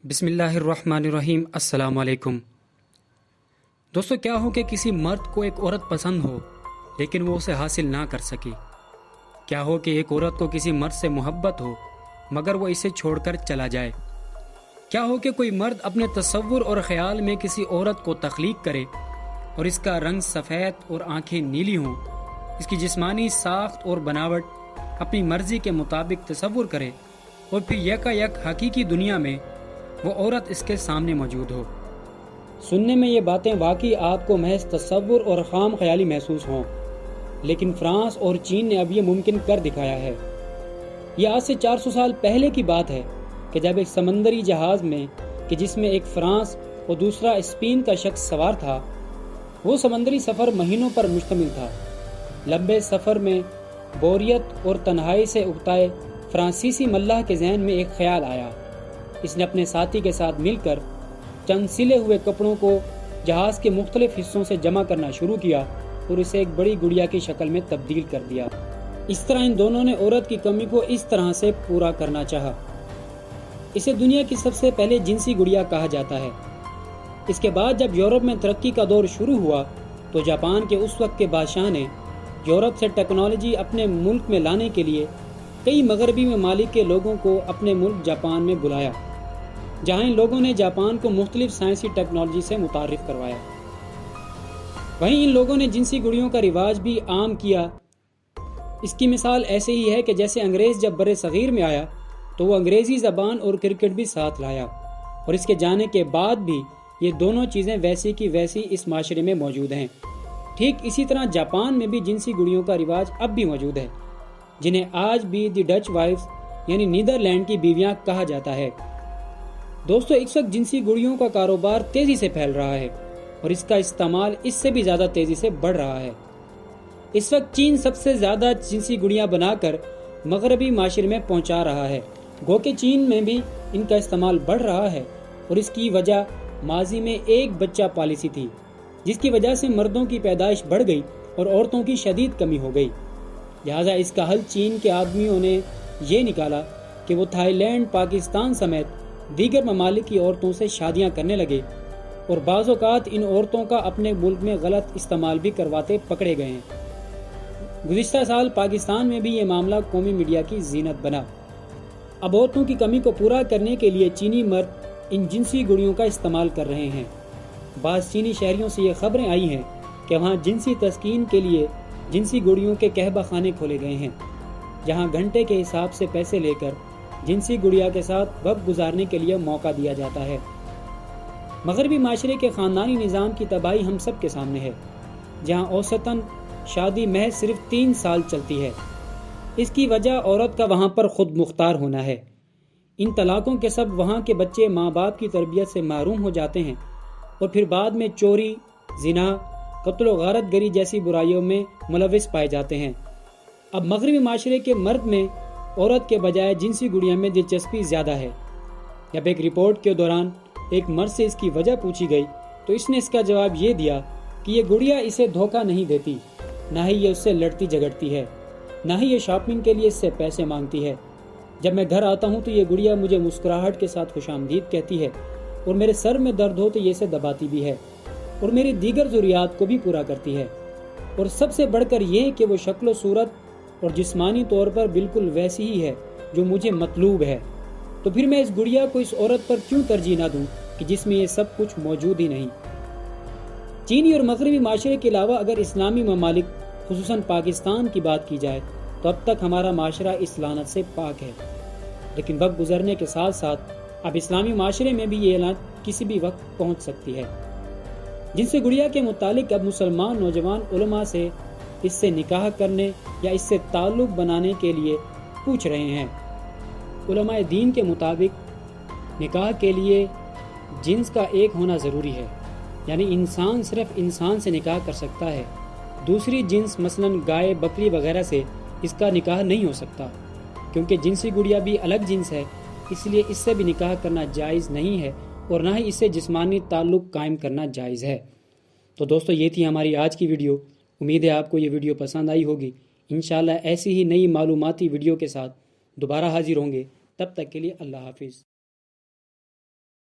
بسم اللہ الرحمن الرحیم۔ السلام علیکم دوستو، کیا ہو کہ کسی مرد کو ایک عورت پسند ہو لیکن وہ اسے حاصل نہ کر سکی؟ کیا ہو کہ ایک عورت کو کسی مرد سے محبت ہو مگر وہ اسے چھوڑ کر چلا جائے؟ کیا ہو کہ کوئی مرد اپنے تصور اور خیال میں کسی عورت کو تخلیق کرے اور اس کا رنگ سفید اور آنکھیں نیلی ہوں، اس کی جسمانی ساخت اور بناوٹ اپنی مرضی کے مطابق تصور کرے اور پھر یکا یک حقیقی دنیا میں وہ عورت اس کے سامنے موجود ہو؟ سننے میں یہ باتیں واقعی آپ کو محض تصور اور خام خیالی محسوس ہوں، لیکن فرانس اور چین نے اب یہ ممکن کر دکھایا ہے۔ یہ آج سے 400 سال پہلے کی بات ہے کہ جب ایک سمندری جہاز میں کہ جس میں ایک فرانس اور دوسرا اسپین کا شخص سوار تھا، وہ سمندری سفر مہینوں پر مشتمل تھا۔ لمبے سفر میں بوریت اور تنہائی سے اکتائے فرانسیسی ملاح کے ذہن میں ایک خیال آیا۔ اس نے اپنے ساتھی کے ساتھ مل کر چند سلے ہوئے کپڑوں کو جہاز کے مختلف حصوں سے جمع کرنا شروع کیا اور اسے ایک بڑی گڑیا کی شکل میں تبدیل کر دیا۔ اس طرح ان دونوں نے عورت کی کمی کو اس طرح سے پورا کرنا چاہا۔ اسے دنیا کی سب سے پہلے جنسی گڑیا کہا جاتا ہے۔ اس کے بعد جب یورپ میں ترقی کا دور شروع ہوا تو جاپان کے اس وقت کے بادشاہ نے یورپ سے ٹیکنالوجی اپنے ملک میں لانے کے لیے کئی مغربی ممالک کے لوگوں کو اپنے ملک جاپان میں بلایا، جہاں ان لوگوں نے جاپان کو مختلف سائنسی ٹیکنالوجی سے متعارف کروایا۔ وہیں ان لوگوں نے جنسی گڑیوں کا رواج بھی عام کیا۔ اس کی مثال ایسے ہی ہے کہ جیسے انگریز جب بر صغیر میں آیا تو وہ انگریزی زبان اور کرکٹ بھی ساتھ لایا، اور اس کے جانے کے بعد بھی یہ دونوں چیزیں ویسی کی ویسی اس معاشرے میں موجود ہیں۔ ٹھیک اسی طرح جاپان میں بھی جنسی گڑیوں کا رواج اب بھی موجود ہے، جنہیں آج بھی دی ڈچ وائفز یعنی نیدرلینڈ کی بیویاں کہا جاتا ہے۔ دوستو، اس وقت جنسی گڑیوں کا کاروبار تیزی سے پھیل رہا ہے اور اس کا استعمال اس سے بھی زیادہ تیزی سے بڑھ رہا ہے۔ اس وقت چین سب سے زیادہ جنسی گڑیاں بنا کر مغربی معاشرے میں پہنچا رہا ہے۔ گو کہ چین میں بھی ان کا استعمال بڑھ رہا ہے، اور اس کی وجہ ماضی میں ایک بچہ پالیسی تھی، جس کی وجہ سے مردوں کی پیدائش بڑھ گئی اور عورتوں کی شدید کمی ہو گئی۔ لہٰذا اس کا حل چین کے آدمیوں نے یہ نکالا کہ وہ تھائی لینڈ، پاکستان سمیت دیگر ممالک کی عورتوں سے شادیاں کرنے لگے، اور بعض اوقات ان عورتوں کا اپنے ملک میں غلط استعمال بھی کرواتے پکڑے گئے ہیں۔ گزشتہ سال پاکستان میں بھی یہ معاملہ قومی میڈیا کی زینت بنا۔ اب عورتوں کی کمی کو پورا کرنے کے لیے چینی مرد ان جنسی گڑیوں کا استعمال کر رہے ہیں۔ بعض چینی شہریوں سے یہ خبریں آئی ہیں کہ وہاں جنسی تسکین کے لیے جنسی گڑیوں کے قہبہ خانے کھولے گئے ہیں، جہاں گھنٹے کے حساب سے پیسے لے کر جنسی گڑیا کے ساتھ وقت گزارنے کے لیے موقع دیا جاتا ہے۔ مغربی معاشرے کے خاندانی نظام کی تباہی ہم سب کے سامنے ہے، جہاں اوسطاً شادی محض صرف 3 سال چلتی ہے۔ اس کی وجہ عورت کا وہاں پر خود مختار ہونا ہے۔ ان طلاقوں کے سبب وہاں کے بچے ماں باپ کی تربیت سے محروم ہو جاتے ہیں، اور پھر بعد میں چوری، زنا، قتل و غارت گری جیسی برائیوں میں ملوث پائے جاتے ہیں۔ اب مغربی معاشرے کے مرد میں عورت کے بجائے جنسی گڑیا میں دلچسپی زیادہ ہے۔ جب ایک رپورٹ کے دوران ایک مرد سے اس کی وجہ پوچھی گئی تو اس نے اس کا جواب یہ دیا کہ یہ گڑیا اسے دھوکہ نہیں دیتی، نہ ہی یہ اس سے لڑتی جھگڑتی ہے، نہ ہی یہ شاپنگ کے لیے اس سے پیسے مانگتی ہے۔ جب میں گھر آتا ہوں تو یہ گڑیا مجھے مسکراہٹ کے ساتھ خوش آمدید کہتی ہے، اور میرے سر میں درد ہو تو یہ اسے دباتی بھی ہے، اور میری دیگر ضروریات کو بھی پورا کرتی ہے، اور سب سے بڑھ کر یہ کہ وہ شکل و صورت اور جسمانی طور پر بالکل ویسی ہی ہے جو مجھے مطلوب ہے۔ تو پھر میں اس گڑیا کو اس عورت پر کیوں ترجیح نہ دوں کہ جس میں یہ سب کچھ موجود ہی نہیں؟ چینی اور مغربی معاشرے کے علاوہ اگر اسلامی ممالک خصوصاً پاکستان کی بات کی جائے تو اب تک ہمارا معاشرہ اس لعنت سے پاک ہے، لیکن وقت گزرنے کے ساتھ ساتھ اب اسلامی معاشرے میں بھی یہ لعنت کسی بھی وقت پہنچ سکتی ہے۔ جن سے گڑیا کے متعلق اب مسلمان نوجوان علماء سے اس سے نکاح کرنے یا اس سے تعلق بنانے کے لیے پوچھ رہے ہیں۔ علماء دین کے مطابق نکاح کے لیے جنس کا ایک ہونا ضروری ہے، یعنی انسان صرف انسان سے نکاح کر سکتا ہے، دوسری جنس مثلاً گائے، بکری وغیرہ سے اس کا نکاح نہیں ہو سکتا، کیونکہ جنسی گڑیا بھی الگ جنس ہے، اس لیے اس سے بھی نکاح کرنا جائز نہیں ہے، اور نہ ہی اس سے جسمانی تعلق قائم کرنا جائز ہے۔ تو دوستو، یہ تھی ہماری آج کی ویڈیو۔ امید ہے آپ کو یہ ویڈیو پسند آئی ہوگی۔ انشاءاللہ ایسی ہی نئی معلوماتی ویڈیو کے ساتھ دوبارہ حاضر ہوں گے۔ تب تک کے لیے اللہ حافظ۔